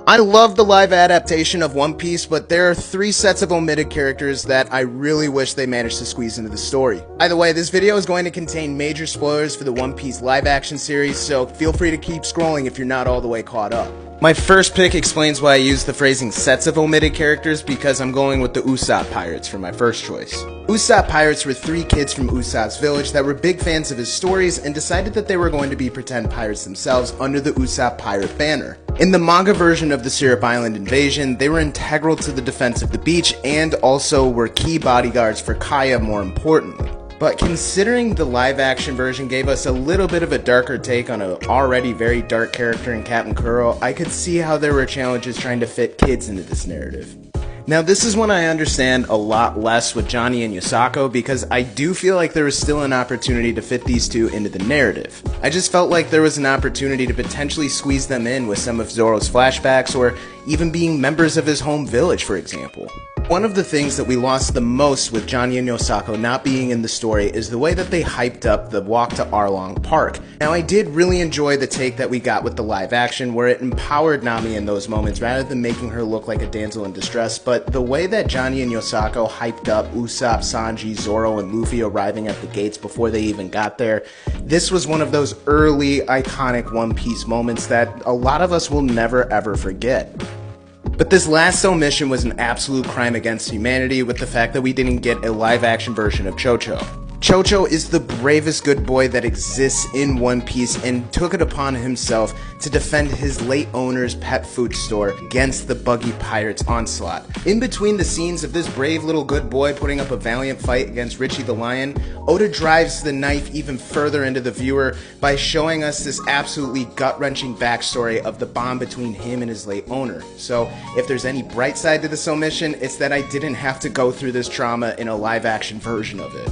I love the live adaptation of One Piece, but there are 3 sets of omitted characters that I really wish they managed to squeeze into the story. By the way, this video is going to contain major spoilers for the One Piece live action series, so feel free to keep scrolling if you're not all the way caught up. My first pick explains why I use the phrasing sets of omitted characters, because I'm going with the Usopp Pirates for my first choice. Usopp Pirates were 3 kids from Usopp's village that were big fans of his stories and decided that they were going to be pretend pirates themselves under the Usopp Pirate banner. In the manga version of the Syrup Island invasion, they were integral to the defense of the beach and also were key bodyguards for Kaya, more importantly. But considering the live action version gave us a little bit of a darker take on an already very dark character in Captain Kuro, I could see how there were challenges trying to fit kids into this narrative. Now this is when I understand a lot less with Johnny and Yosako, because I do feel like there was still an opportunity to fit these two into the narrative. I just felt like there was an opportunity to potentially squeeze them in with some of Zoro's flashbacks, or even being members of his home village, for example. One of the things that we lost the most with Johnny and Yosako not being in the story is the way that they hyped up the walk to Arlong Park. Now I did really enjoy the take that we got with the live action, where it empowered Nami in those moments rather than making her look like a damsel in distress, but the way that Johnny and Yosako hyped up Usopp, Sanji, Zoro, and Luffy arriving at the gates before they even got there, this was one of those early iconic One Piece moments that a lot of us will never ever forget. But this last omission was an absolute crime against humanity, with the fact that we didn't get a live action version of Chocho. Chocho is the bravest good boy that exists in One Piece and took it upon himself to defend his late owner's pet food store against the buggy pirates' onslaught. In between the scenes of this brave little good boy putting up a valiant fight against Richie the Lion, Oda drives the knife even further into the viewer by showing us this absolutely gut-wrenching backstory of the bond between him and his late owner. So if there's any bright side to this omission, it's that I didn't have to go through this trauma in a live action version of it.